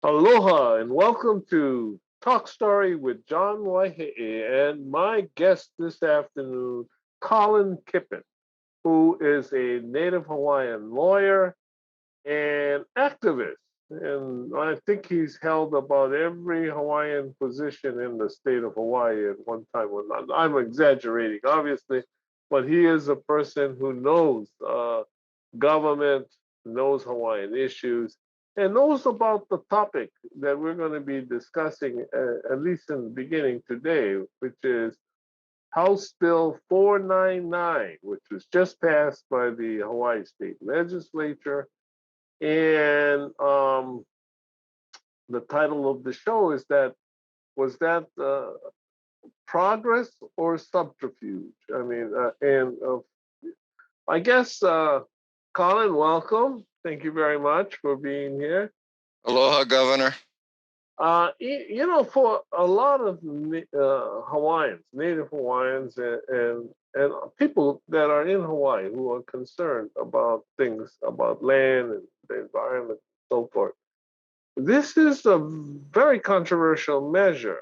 Aloha and welcome to Talk Story with John Waihee and my guest this afternoon, Colin Kippen, who is a Native Hawaiian lawyer and activist. And I think he's held about every Hawaiian position in the state of Hawaii at one time or not. I'm exaggerating, obviously, but he is a person who knows government, knows Hawaiian issues, and knows about the topic that we're going to be discussing, at least in the beginning today, which is House Bill 499, which was just passed by the Hawaii State Legislature. And the title of the show is that was that progress or subterfuge? I mean, I guess, Colin, welcome. Thank you very much for being here. Aloha, Governor. For a lot of Hawaiians, Native Hawaiians, and people that are in Hawaii who are concerned about things about land and the environment and so forth, this is a very controversial measure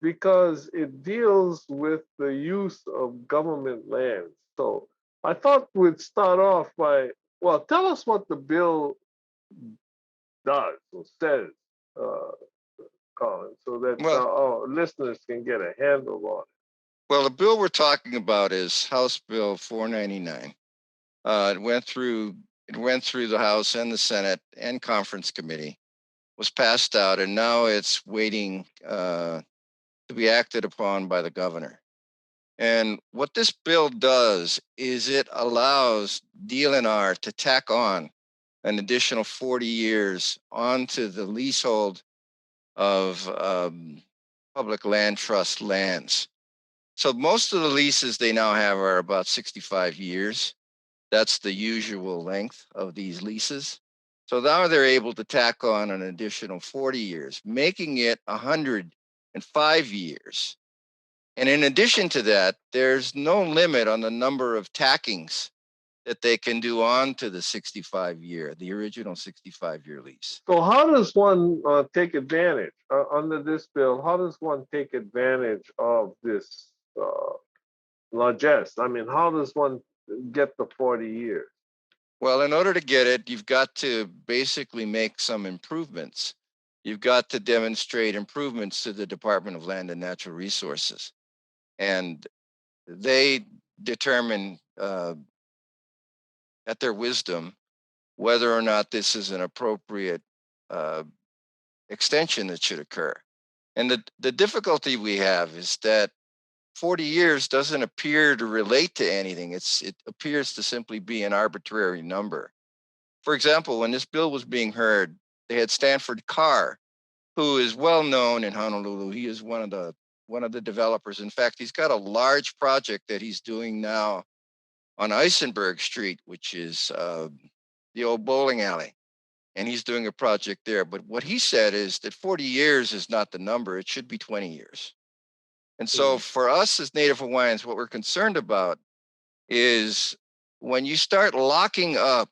because it deals with the use of government lands. So I thought we'd start off by, well, tell us what the bill does or says, uh, Colin, so that Well, our listeners can get a handle on it. well, the bill we're talking about is House Bill 499. It went through the House and the Senate and Conference Committee, was passed out, and now it's waiting to be acted upon by the governor. And what this bill does is it allows DLNR to tack on an additional 40 years onto the leasehold of public land trust lands. So most of the leases they now have are about 65 years. That's the usual length of these leases. So now they're able to tack on an additional 40 years, making it 105 years. And in addition to that, there's no limit on the number of tackings that they can do on to the original 65-year lease. So, how does one take advantage under this bill? How does one take advantage of this largesse? I mean, how does one get the 40 years? Well, in order to get it, you've got to basically make some improvements. You've got to demonstrate improvements to the Department of Land and Natural Resources. And they determine at their wisdom whether or not this is an appropriate uh, extension that should occur. And the difficulty we have is that 40 years doesn't appear to relate to anything. It appears to simply be an arbitrary number. For example, when this bill was being heard, they had Stanford Carr, who is well known in Honolulu. He is one of the developers. In fact, he's got a large project that he's doing now on Eisenberg Street, which is the old bowling alley. And he's doing a project there. But what he said is that 40 years is not the number. It should be 20 years. And so for us as Native Hawaiians, what we're concerned about is when you start locking up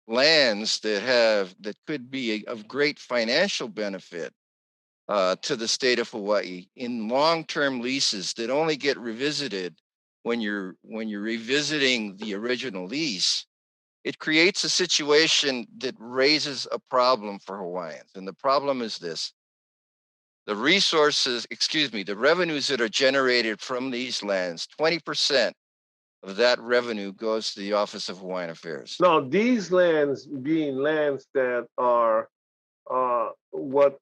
lands that could be of great financial benefit to the state of Hawaii in long-term leases that only get revisited when you're revisiting the original lease, it creates a situation that raises a problem for Hawaiians. And the problem is this: the revenues that are generated from these lands, 20% of that revenue goes to the Office of Hawaiian Affairs. Now, these lands being lands that are what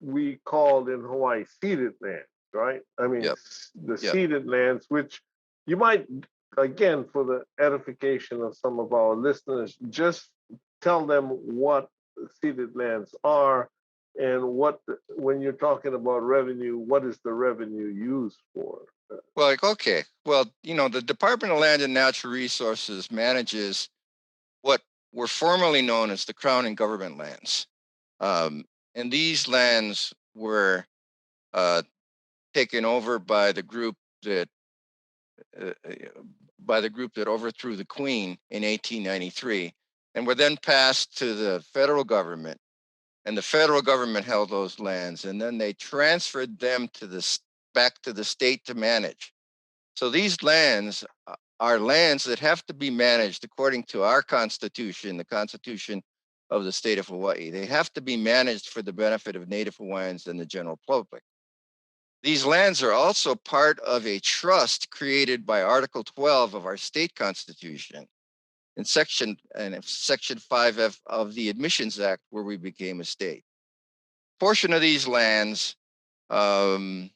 we called in Hawaii ceded lands, right? I mean, Yep. the Yep. ceded lands, which you might, again, for the edification of some of our listeners, just tell them what ceded lands are and when you're talking about revenue, what is the revenue used for? Well, okay. Well, the Department of Land and Natural Resources manages what were formerly known as the Crown and Government lands. And these lands were taken over by the group that overthrew the Queen in 1893. and were then passed to the federal government, and the federal government held those lands, and then they transferred them back to the state to manage. So these lands are lands that have to be managed according to our Constitution, the Constitution of the state of Hawaii. They have to be managed for the benefit of Native Hawaiians and the general public. These lands are also part of a trust created by Article 12 of our state constitution in Section 5F of the Admissions Act, where we became a state. Portion of these lands and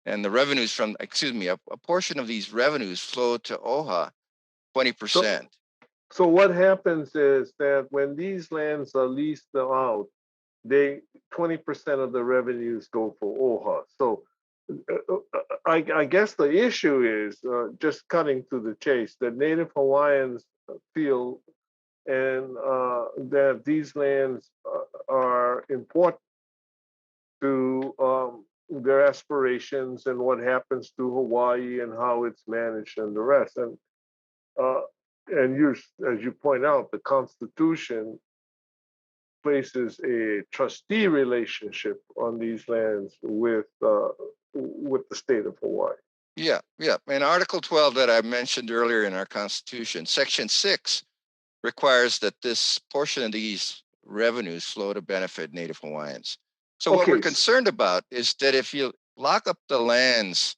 the revenues from, a portion of these revenues flow to OHA, 20%. So what happens is that when these lands are leased out, 20% of the revenues go for OHA. So I guess the issue is just cutting to the chase that Native Hawaiians feel and that these lands are important to their aspirations and what happens to Hawaii and how it's managed and the rest. And you, as you point out, the Constitution places a trustee relationship on these lands with the state of Hawaii. Yeah. And Article 12 that I mentioned earlier in our Constitution, Section 6 requires that this portion of these revenues flow to benefit Native Hawaiians. So what we're concerned about is that if you lock up the lands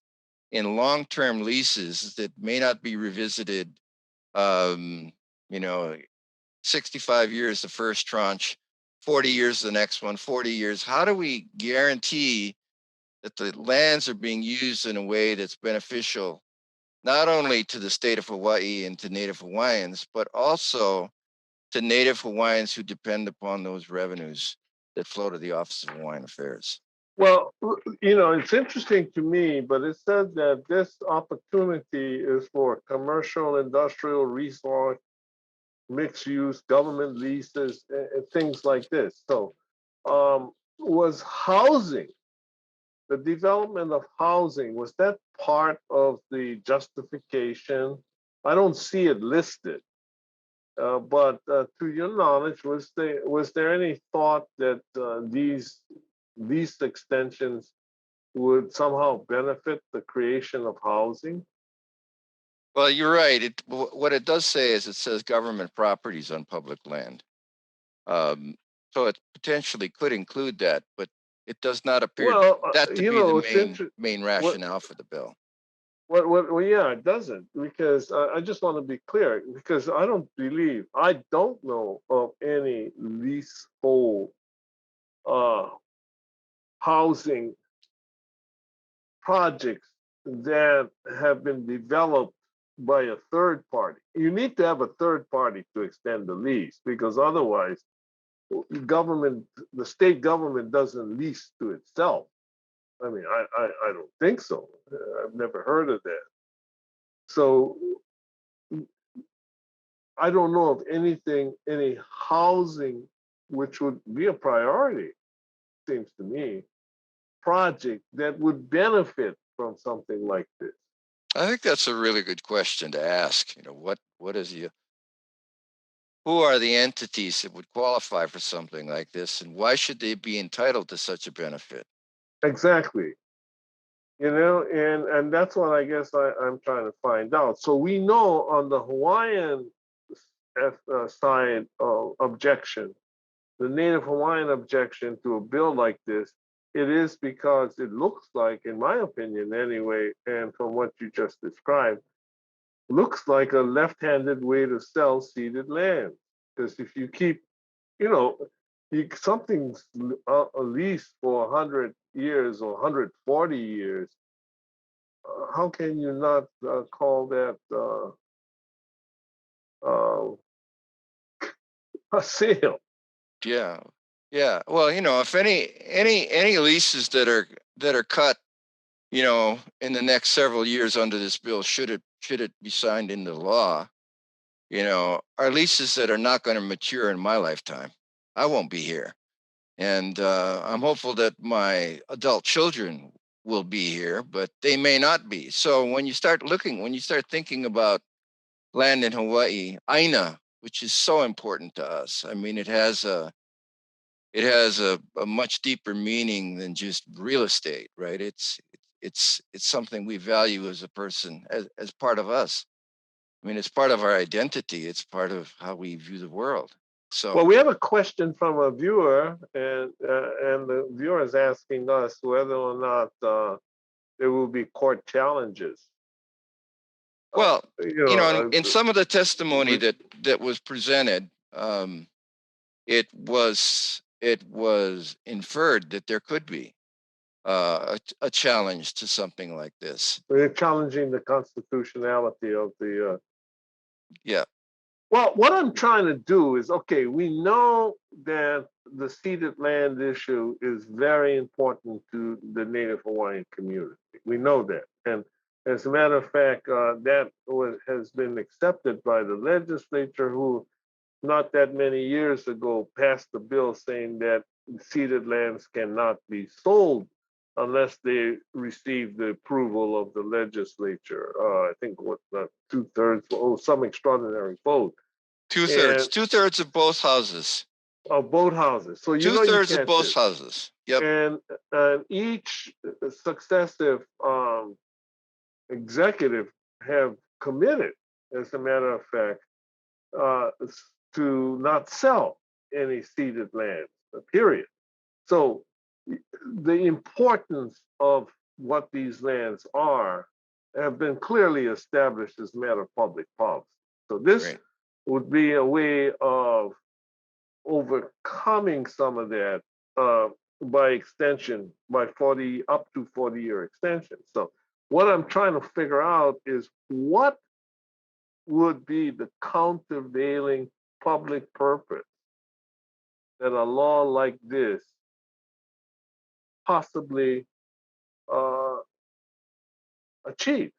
in long-term leases that may not be revisited, 65 years the first tranche, 40 years the next one, 40 years, how do we guarantee that the lands are being used in a way that's beneficial, not only to the state of Hawaii and to Native Hawaiians, but also to Native Hawaiians who depend upon those revenues that flow to the Office of Hawaiian Affairs? Well, it's interesting to me, but it says that this opportunity is for commercial, industrial, resource, mixed use, government leases, and things like this. So, was housing, the development of housing, was that part of the justification? I don't see it listed. But to your knowledge, was there any thought that these extensions would somehow benefit the creation of housing? Well, you're right. What it does say is it says government properties on public land. So it potentially could include that, but it does not appear that to be the main rationale for the bill. Well, yeah, it doesn't, because I just want to be clear, because I don't know of any leasehold housing projects that have been developed by a third party. You need to have a third party to extend the lease, because otherwise, the state government doesn't lease to itself. I mean, I don't think so. I've never heard of that. So I don't know of any housing, which would be a priority, seems to me, project that would benefit from something like this. I think that's a really good question to ask. Who are the entities that would qualify for something like this, and why should they be entitled to such a benefit? Exactly. And that's what I guess I'm trying to find out. So we know on the Hawaiian side of objection, the Native Hawaiian objection to a bill like this, it is because it looks like, in my opinion anyway, and from what you just described, looks like a left-handed way to sell ceded land. Because if you keep, something's a lease for 100 years or 140 years, how can you not call that a sale? Yeah. Well, if any leases that are cut, in the next several years under this bill, should it be signed into law, are leases that are not going to mature in my lifetime. I won't be here, and I'm hopeful that my adult children will be here, but they may not be. So when you start thinking about land in Hawaii, aina which is so important to us. I mean, it has a much deeper meaning than just real estate, right? It's something we value as a person, as part of us. I mean, it's part of our identity. It's part of how we view the world. So, Well, we have a question from a viewer, and the viewer is asking us whether or not there will be court challenges. well, You in some of the testimony with, that was presented, it was inferred that there could be a challenge to something like this. they're challenging the constitutionality of the. Yeah, Well, what I'm trying to do is, okay, we know that the ceded land issue is very important to the Native Hawaiian community. We know that, and as a matter of fact, has been accepted by the legislature, who not that many years ago passed a bill saying that ceded lands cannot be sold unless they receive the approval of the legislature. I think what 2/3, some extraordinary vote, two-thirds, and two-thirds of both houses, of both houses. So you know you two-thirds of can't both do. houses. Yep. And each successive executive have committed, as a matter of fact, uh, to not sell any ceded lands, period. So the importance of what these lands are have been clearly established as a matter of public policy. So this Right. would be a way of overcoming some of that, by extension, by 40 up to 40-year extension. So what I'm trying to figure out is what would be the countervailing public purpose that a law like this possibly uh, achieves.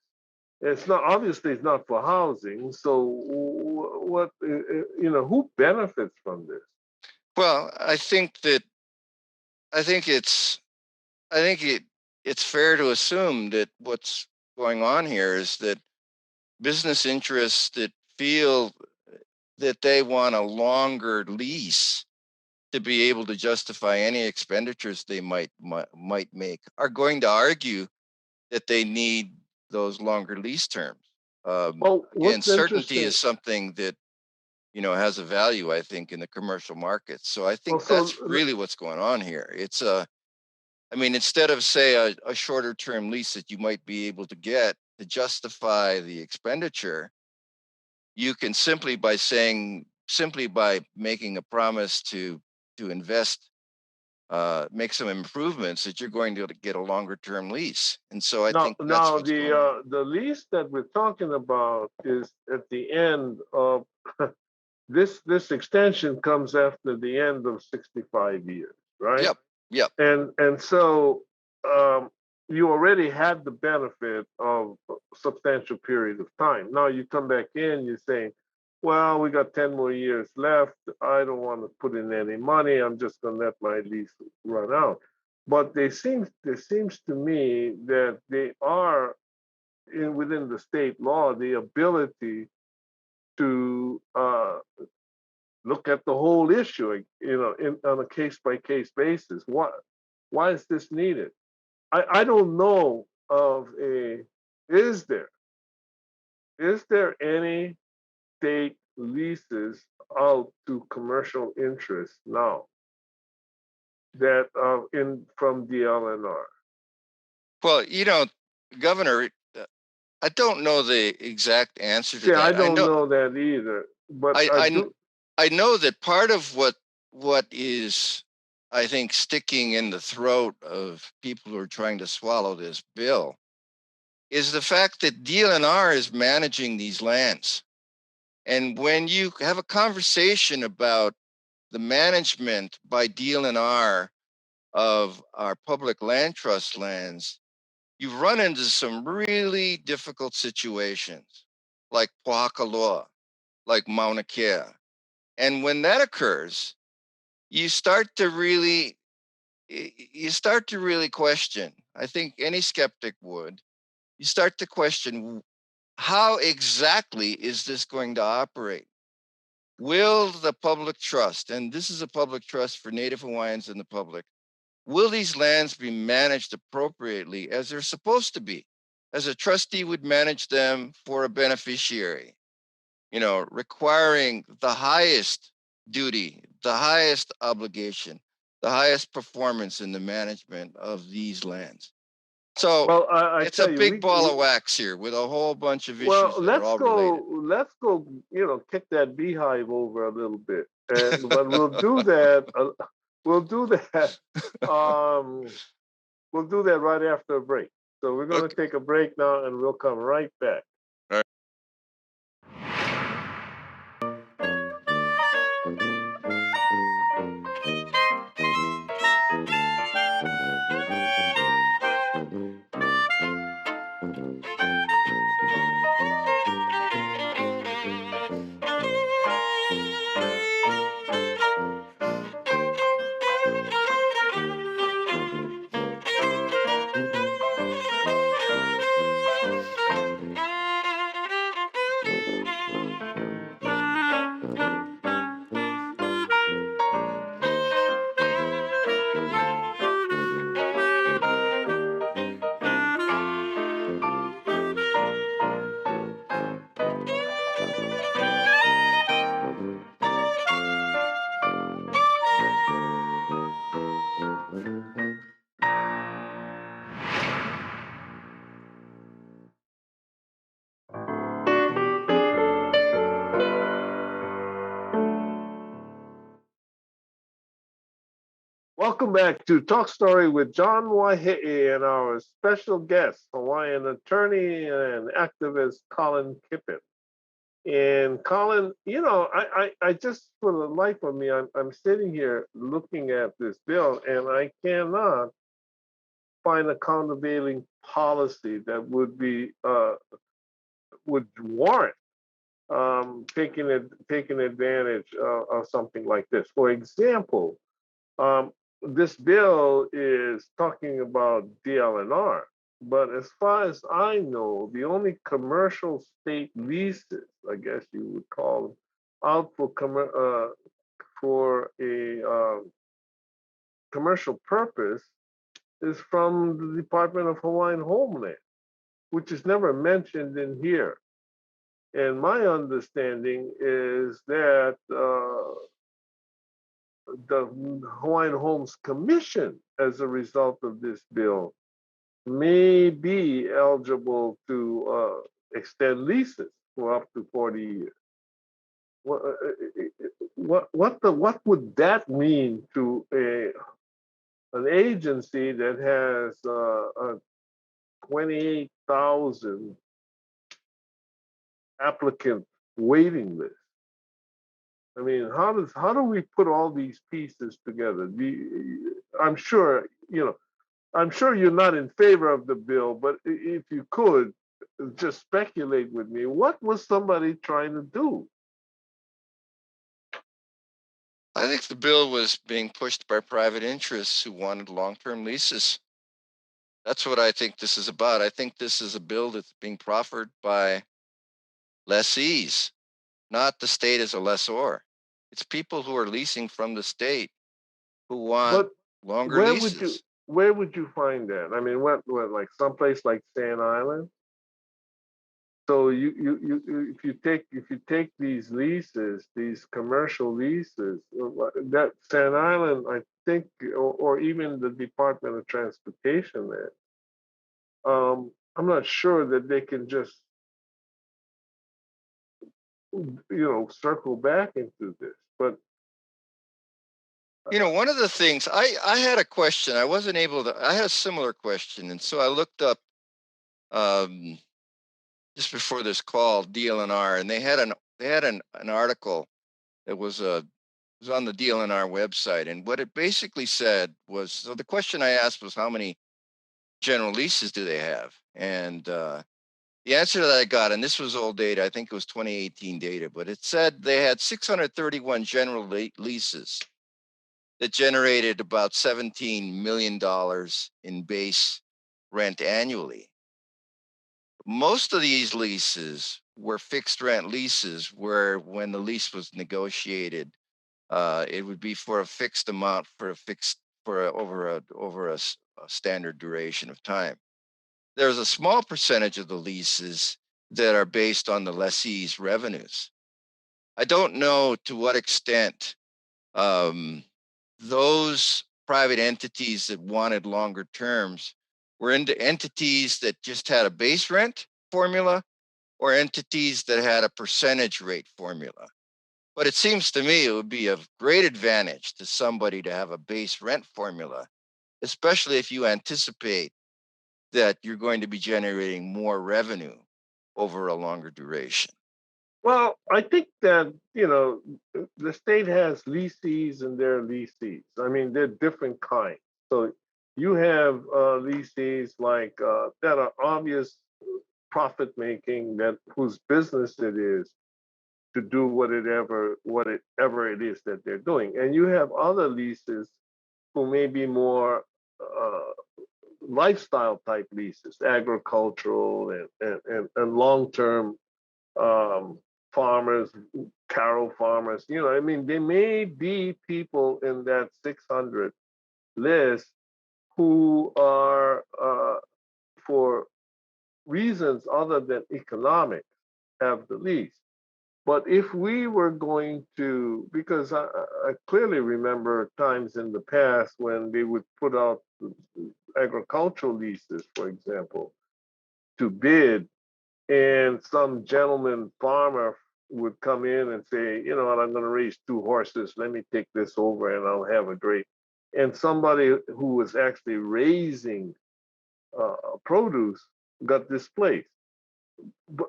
It's not, obviously it's not for housing. So what, who benefits from this? Well, I think it's I think it's fair to assume that what's going on here is that business interests that feel that they want a longer lease to be able to justify any expenditures they might make are going to argue that they need those longer lease terms. Well, Again, what's certainty interesting, is something that has a value, I think, in the commercial market. So I well, think so that's really what's going on here. I mean, instead of say a shorter term lease that you might be able to get to justify the expenditure, you can simply by making a promise to invest, make some improvements, that you're going to get a longer term lease. And so I now, think that's what's the going on. the lease that we're talking about is at the end of this extension comes after the end of 65 years, right? Yep. Yep. And so you already had the benefit of a substantial period of time. Now you come back in, you're saying, well, we got 10 more years left. I don't want to put in any money. I'm just going to let my lease run out. But there seems to me that they are within the state law the ability to look at the whole issue, on a case by case basis. Why is this needed? I don't know of is there any state leases out to commercial interests now that in from DLNR? Well, Governor, I don't know the exact answer to See, I that. don't know that either, but I, I I, do. I know that part of what is, I think, sticking in the throat of people who are trying to swallow this bill is the fact that DLNR is managing these lands. And when you have a conversation about the management by DLNR of our public land trust lands, you run into some really difficult situations, like Poakaloa, like Mauna Kea. And when that occurs, you start to really question. I think any skeptic would. You start to question, how exactly is this going to operate? will the public trust, and this is a public trust for Native Hawaiians and the public, will these lands be managed appropriately as they're supposed to be, as a trustee would manage them for a beneficiary? Requiring the highest duty, the highest obligation, the highest performance in the management of these lands. So Well, I it's a tell you, big ball of wax here with a whole bunch of well, issues that are all related. let's go, kick that beehive over a little bit. And but we'll do that. We'll do that. Um, we'll do that right after a break. So we're going to Okay. take a break now, and we'll come right back. All right. Welcome back to Talk Story with John Waihee and our special guest, Hawaiian attorney and activist Colin Kippen. And Colin, I just, for the life of me, I'm sitting here looking at this bill, and I cannot find a countervailing policy that would warrant taking advantage of something like this. For example, um, this bill is talking about DLNR, but as far as I know, the only commercial state leases, I guess you would call them, out for a commercial purpose is from the Department of Hawaiian Homeland, which is never mentioned in here. And my understanding is that the Hawaiian Homes Commission, as a result of this bill, may be eligible to extend leases for up to 40 years. What would that mean to an agency that has a 28,000 applicant waiting list? I mean, how do we put all these pieces together? I'm sure you're not in favor of the bill, but if you could just speculate with me, what was somebody trying to do? I think the bill was being pushed by private interests who wanted long-term leases. That's what I think this is about. I think this is a bill that's being proffered by lessees, not the state as a lessor. It's people who are leasing from the state who want But longer where would you leases. where would you find that? I mean, what like someplace like Sand Island? So if you take these leases, these commercial leases, that Sand Island, I think, or even the Department of Transportation there, I'm not sure that they can just circle back into this. But One of the things I had a question. I had a similar question. And so I looked up um, just before this call, DLNR, and they had an article that was on the DLNR website. And what it basically said was, so the question I asked was, how many general leases do they have? And the answer that I got, and this was old data, I think it was 2018 data, but it said they had 631 general leases that generated about $17 million in base rent annually. Most of these leases were fixed rent leases, where when the lease was negotiated, it would be for a fixed amount over a standard duration of time. There's a small percentage of the leases that are based on the lessee's revenues. I don't know to what extent um, those private entities that wanted longer terms were into entities that just had a base rent formula or entities that had a percentage rate formula. But it seems to me it would be of great advantage to somebody to have a base rent formula, especially if you anticipate that you're going to be generating more revenue over a longer duration. Well, I think that, the state has leases and their leases. I mean, they're different kinds. So you have leases like that are obvious profit making, that whose business it is to do whatever it is that they're doing. And you have other leases who may be more lifestyle type leases, agricultural and long term um, farmers, cattle farmers. I mean, there may be people in that 600 list who are, for reasons other than economic, have the lease. But if we were going to, because I clearly remember times in the past when they would put out agricultural leases, for example, to bid, and some gentleman farmer would come in and say, you know what, I'm going to raise two horses. Let me take this over and I'll have a great. And somebody who was actually raising produce got displaced.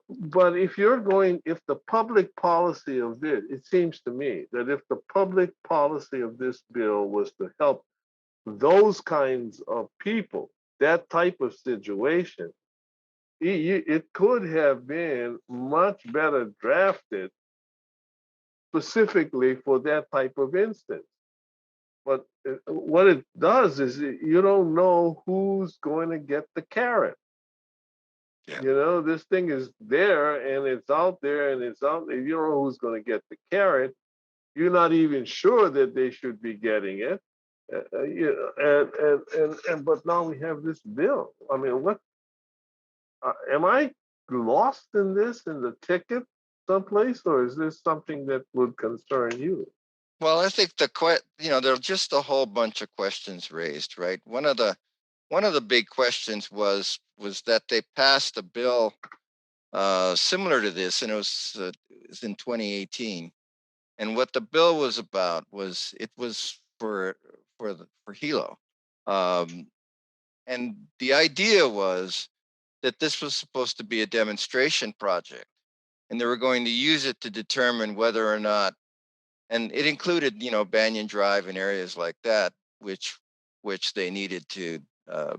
But if the public policy of this, it seems to me that if the public policy of this bill was to help those kinds of people, that type of situation, it could have been much better drafted specifically for that type of instance. But what it does is you don't know who's going to get the carrot. Yeah. This thing is there and it's out there and it's out there. You don't know who's going to get the carrot. You're not even sure that they should be getting it. But now we have this bill. I mean, what am I lost in this in the ticket someplace, or is this something that would concern you? Well, I think there are just a whole bunch of questions raised, right? One of the big questions was that they passed a bill similar to this, and it was in 2018. And what the bill was about was it was for Hilo, um, and the idea was that this was supposed to be a demonstration project, and they were going to use it to determine whether or not, and it included Banyan Drive and areas like that, which they uh,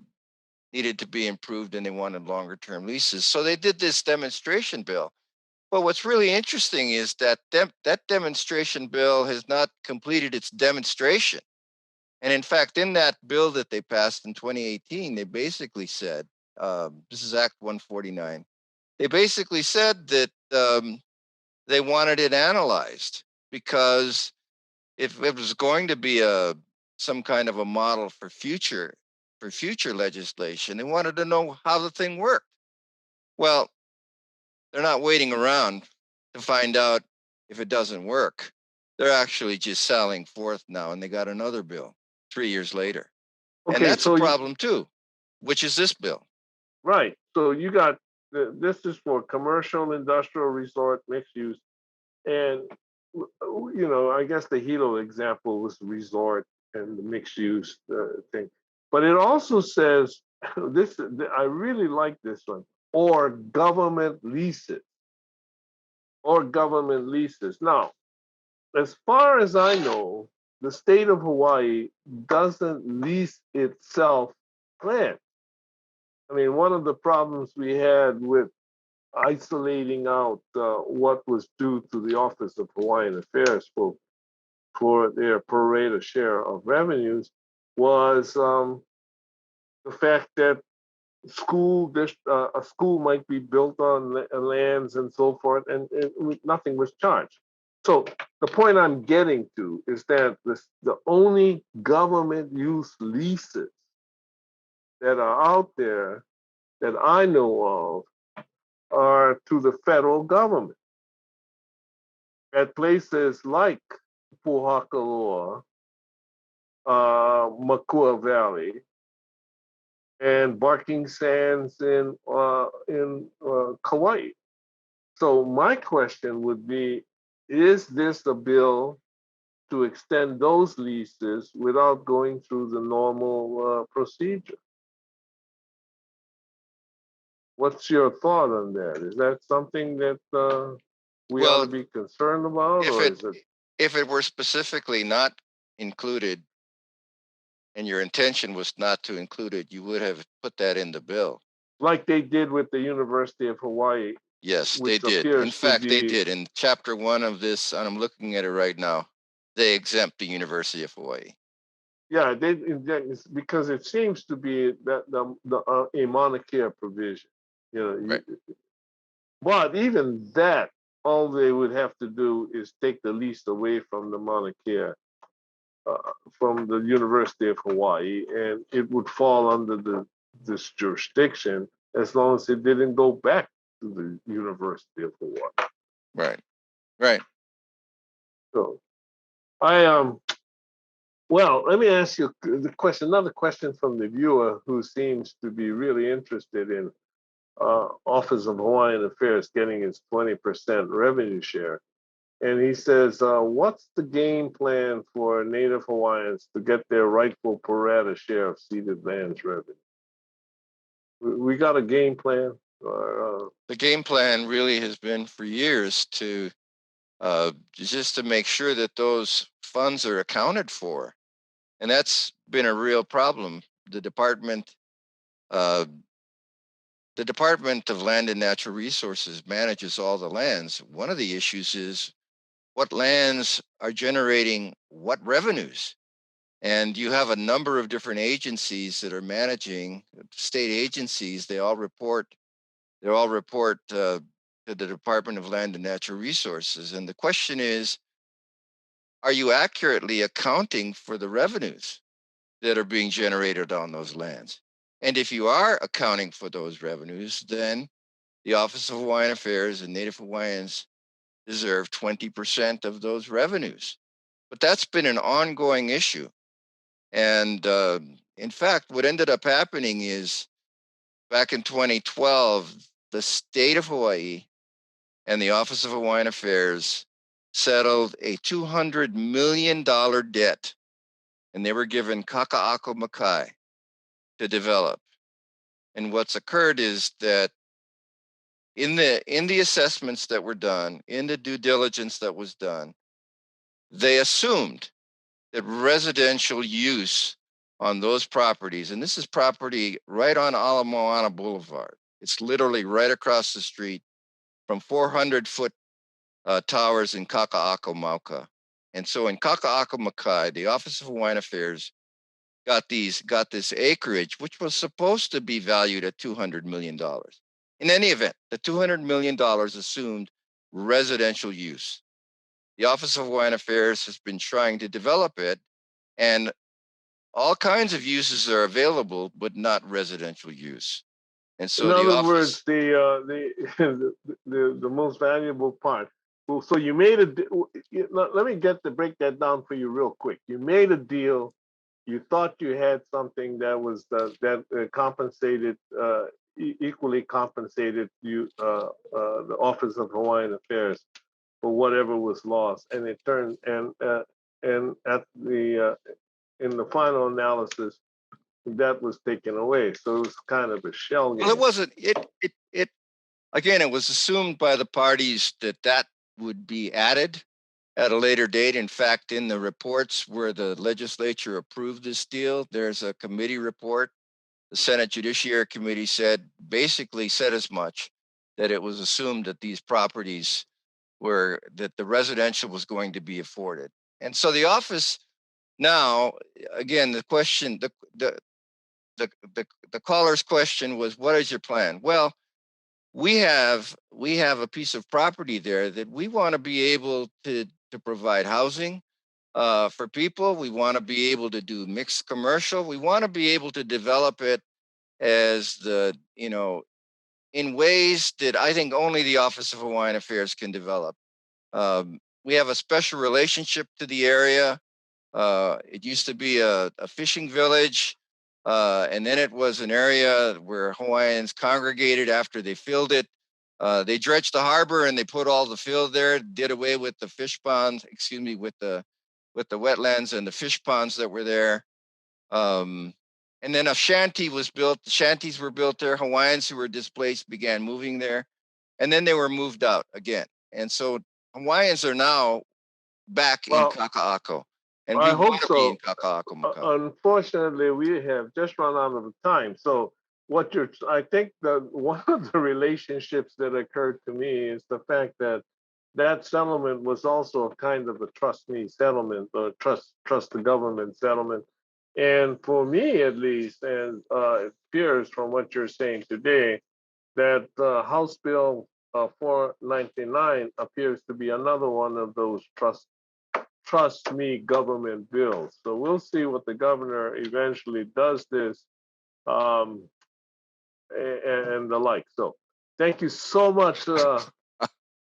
needed to be improved, and they wanted longer term leases. So they did this demonstration bill. But what's really interesting is that that demonstration bill has not completed its demonstration. And in fact, in that bill that they passed in 2018, they basically said, this is Act 149. They basically said that they wanted it analyzed, because if it was going to be some kind of a model for future legislation, they wanted to know how the thing worked. Well, they're not waiting around to find out if it doesn't work. They're actually just selling forth now, and they got another bill 3 years later. And Okay, that's a so problem too, which is this bill. right, so you got this is for commercial, industrial, resort, mixed use, and I guess the Hilo example was resort and the mixed use thing, but it also says this. I really like this one, or government leases, or government leases. Now, as far as I know, the state of Hawaii doesn't lease itself land. I mean, one of the problems we had with isolating out what was due to the Office of Hawaiian Affairs for their pro rata share of revenues was the fact that a school might be built on lands and so forth, and nothing was charged. So the point I'm getting to is that the only government use leases that are out there that I know of are to the federal government at places like Puhakaloa, Makua Valley, and Barking Sands in Kauai. So my question would be, is this a bill to extend those leases without going through the normal procedure? What's your thought on that? Is that something that we ought to Well, be concerned about, if or it is it if it were specifically not included and your intention was not to include it, you would have put that in the bill. like they did with the University of Hawaii, Yes, they which did. In appears to fact, they be, did. In chapter 1 of this, and I'm looking at it right now, they exempt the University of Hawaii. yeah, because it seems to be that a monarchia provision, you know. Right. But even that, all they would have to do is take the lease away from the monarchia, from the University of Hawaii, and it would fall under this jurisdiction as long as it didn't go back to the University of Hawaii. Right. Right. So I well, let me ask you another question from the viewer who seems to be really interested in Office of Hawaiian Affairs getting its 20% revenue share. And he says, what's the game plan for Native Hawaiians to get their rightful pro rata share of ceded lands revenue? We got a game plan? The game plan really has been for years to just to make sure that those funds are accounted for. And that's been a real problem. Uh, the Department of Land and Natural Resources manages all the lands. One of the issues is what lands are generating what revenues. And you have a number of different agencies that are managing state agencies. They all report to the Department of Land and Natural Resources. And the question is, are you accurately accounting for the revenues that are being generated on those lands? And if you are accounting for those revenues, then the Office of Hawaiian Affairs and Native Hawaiians deserve 20% of those revenues. But that's been an ongoing issue. And in fact, what ended up happening is back in 2012, the state of Hawaii and the Office of Hawaiian Affairs settled a $200 million debt, and they were given Kaka'ako Makai to develop. And what's occurred is that in the assessments that were done, in the due diligence that was done, they assumed that residential use on those properties, and this is property right on Ala Moana Boulevard. It's literally right across the street from 400-foot towers in Kaka'ako Mauka. And so in Kaka'ako Makai, the Office of Hawaiian Affairs got this acreage, which was supposed to be valued at $200 million. In any event, the $200 million assumed residential use. The Office of Hawaiian Affairs has been trying to develop it, and all kinds of uses are available, but not residential use. And In so the other words, office, the most valuable part. Well, so you made let me break that down for you real quick. You made a deal. You thought you had something that was compensated, equally compensated you, the Office of Hawaiian Affairs for whatever was lost, and it turned and at the in the final analysis, that was taken away. So it was kind of a shell well, it game. wasn't, it, again, it was assumed by the parties that that would be added at a later date. In fact, in the reports where the legislature approved this deal, there's a committee report. The Senate Judiciary Committee basically said as much, that it was assumed that these properties that the residential was going to be afforded. And so the office now, again, the question, the caller's question was, what is your plan? Well, we have a piece of property there that we want to be able to provide housing for people. We want to be able to do mixed commercial. We want to be able to develop it as in ways that I think only the Office of Hawaiian Affairs can develop. We have a special relationship to the area. It used to be a fishing village, and then it was an area where Hawaiians congregated after they filled it. They dredged the harbor and they put all the fill there, did away with the fish ponds, with the wetlands and the fish ponds that were there. And then a shanty was built. The shanties were built there. Hawaiians who were displaced began moving there, and then they were moved out again. And so Hawaiians are now back in Well, Kaka'ako, and I we hope want to be in so. Kaka'ako, Macau. Unfortunately, we have just run out of time. So I think that one of the relationships that occurred to me is the fact that that settlement was also a kind of a trust me settlement, or trust the government settlement. And for me, at least, and it appears from what you're saying today, that House Bill 499 appears to be another one of those trust me government bills. So we'll see what the governor eventually does this, um, and the like. So thank you so much,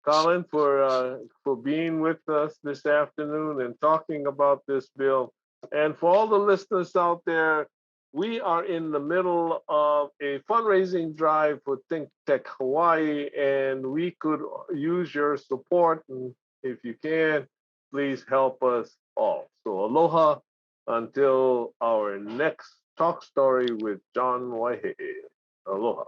Colin, for being with us this afternoon and talking about this bill. And for all the listeners out there, we are in the middle of a fundraising drive for ThinkTech Hawaii, and we could use your support. And if you can, please help us all. So aloha until our next talk story with John Waihee. Aloha.